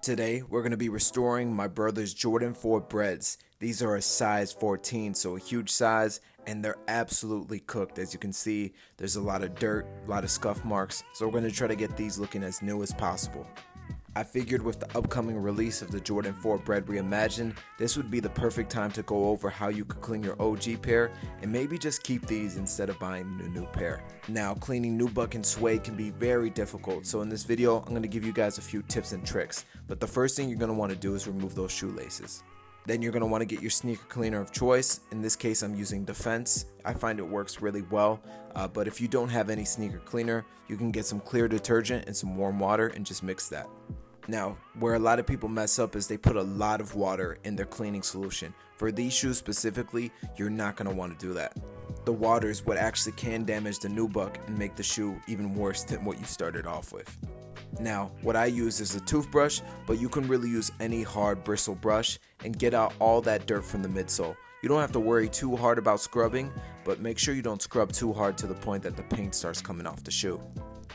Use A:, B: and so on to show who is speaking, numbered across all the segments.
A: Today, we're going to be restoring my brother's Jordan 4 Breds. These are a size 14, so a huge size, and they're absolutely cooked. As you can see, there's a lot of dirt, a lot of scuff marks, so we're going to try to get these looking as new as possible. I figured with the upcoming release of the Jordan 4 Bred Reimagined, this would be the perfect time to go over how you could clean your OG pair and maybe just keep these instead of buying a new pair. Now, cleaning nubuck and suede can be very difficult, so in this video, I'm going to give you guys a few tips and tricks. But the first thing you're going to want to do is remove those shoelaces. Then you're going to want to get your sneaker cleaner of choice. In this case, I'm using Defense. I find it works really well, but if you don't have any sneaker cleaner, you can get some clear detergent and some warm water and just mix that. Now, where a lot of people mess up is they put a lot of water in their cleaning solution. For these shoes specifically, you're not going to want to do that. The water is what actually can damage the nubuck and make the shoe even worse than what you started off with. Now, what I use is a toothbrush, but you can really use any hard bristle brush and get out all that dirt from the midsole. You don't have to worry too hard about scrubbing, but make sure you don't scrub too hard to the point that the paint starts coming off the shoe.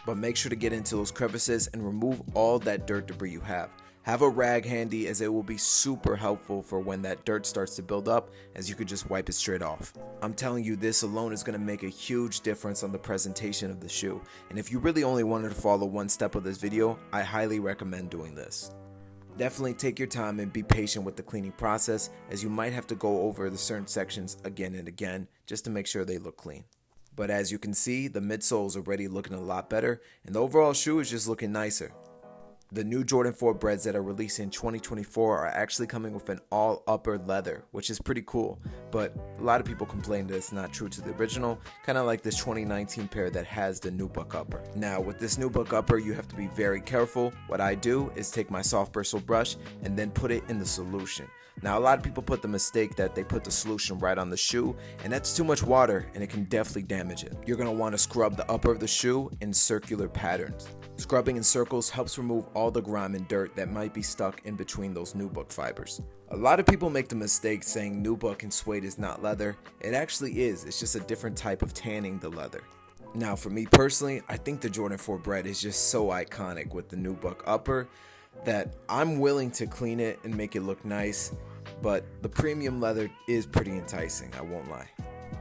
A: But make sure to get into those crevices and remove all that dirt debris you have. Have a rag handy, as it will be super helpful for when that dirt starts to build up, as you could just wipe it straight off. I'm telling you, this alone is going to make a huge difference on the presentation of the shoe, and if you really only wanted to follow one step of this video, I highly recommend doing this. Definitely take your time and be patient with the cleaning process, as you might have to go over the certain sections again and again just to make sure they look clean. But as you can see, the midsole is already looking a lot better, and the overall shoe is just looking nicer. The new Jordan 4 Breds that are released in 2024 are actually coming with an all upper leather, which is pretty cool, but a lot of people complain that it's not true to the original, kind of like this 2019 pair that has the nubuck upper. Now, with this nubuck upper, you have to be very careful. What I do is take my soft bristle brush and then put it in the solution. Now, a lot of people put the mistake that they put the solution right on the shoe, and that's too much water and it can definitely damage it. You're going to want to scrub the upper of the shoe in circular patterns. Scrubbing in circles helps remove all the grime and dirt that might be stuck in between those nubuck fibers. A lot of people make the mistake saying nubuck and suede is not leather. It actually is, it's just a different type of tanning the leather. Now, for me personally, I think the Jordan 4 Bred is just so iconic with the nubuck upper that I'm willing to clean it and make it look nice, but the premium leather is pretty enticing, I won't lie.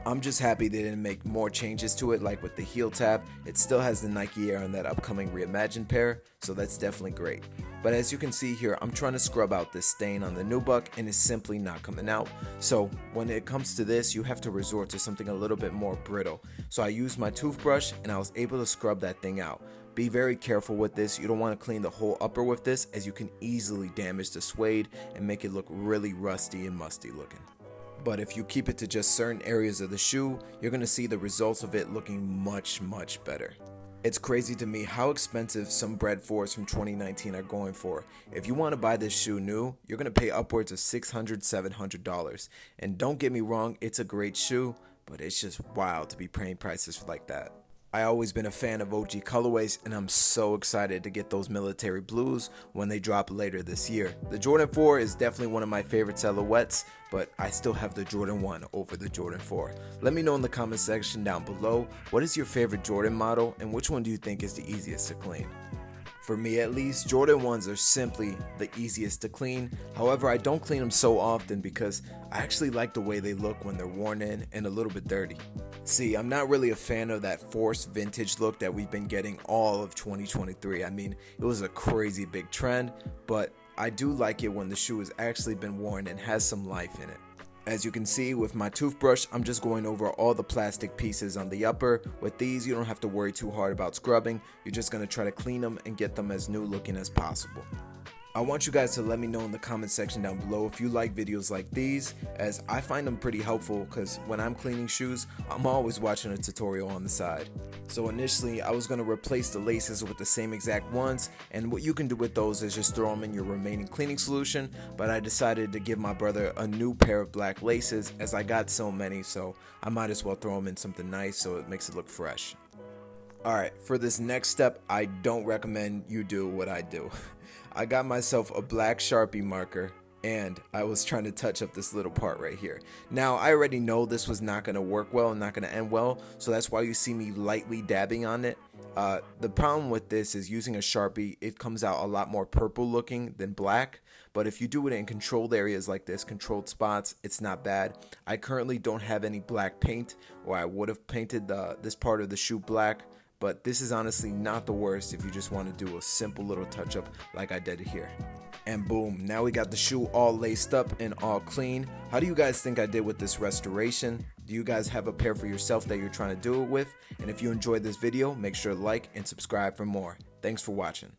A: I'm just happy they didn't make more changes to it, like with the heel tab. It still has the Nike Air on that upcoming reimagined pair, so that's definitely great. But as you can see here, I'm trying to scrub out this stain on the nubuck and it's simply not coming out. So when it comes to this, you have to resort to something a little bit more brittle. So I used my toothbrush and I was able to scrub that thing out. Be very careful with this. You don't want to clean the whole upper with this, as you can easily damage the suede and make it look really rusty and musty looking. But if you keep it to just certain areas of the shoe, you're going to see the results of it looking much better. It's crazy to me how expensive some Bred 4s from 2019 are going for. If you want to buy this shoe new, you're going to pay upwards of $600, $700. And don't get me wrong, it's a great shoe, but it's just wild to be paying prices like that. I always been a fan of OG colorways, and I'm so excited to get those military blues when they drop later this year. The Jordan 4 is definitely one of my favorite silhouettes, but I still have the Jordan 1 over the Jordan 4. Let me know in the comment section down below, what is your favorite Jordan model and which one do you think is the easiest to clean? For me at least, Jordan 1s are simply the easiest to clean. However, I don't clean them so often because I actually like the way they look when they're worn in and a little bit dirty. See, I'm not really a fan of that forced vintage look that we've been getting all of 2023. I mean, it was a crazy big trend, but I do like it when the shoe has actually been worn and has some life in it. As you can see with my toothbrush, I'm just going over all the plastic pieces on the upper. With these, you don't have to worry too hard about scrubbing. You're just going to try to clean them and get them as new looking as possible. I want you guys to let me know in the comment section down below if you like videos like these, as I find them pretty helpful because when I'm cleaning shoes, I'm always watching a tutorial on the side. So initially, I was going to replace the laces with the same exact ones, and what you can do with those is just throw them in your remaining cleaning solution, but I decided to give my brother a new pair of black laces as I got so many, so I might as well throw them in something nice so it makes it look fresh. Alright, for this next step, I don't recommend you do what I do. I got myself a black Sharpie marker and I was trying to touch up this little part right here. Now, I already know this was not going to work well and not going to end well, so that's why you see me lightly dabbing on it. The problem with this is using a Sharpie, it comes out a lot more purple looking than black, but if you do it in controlled areas like this, controlled spots, it's not bad. I currently don't have any black paint, or I would have painted this part of the shoe black, but this is honestly not the worst if you just want to do a simple little touch up like I did here. And boom, now we got the shoe all laced up and all clean. How do you guys think I did with this restoration? Do you guys have a pair for yourself that you're trying to do it with? And if you enjoyed this video, make sure to like and subscribe for more. Thanks for watching.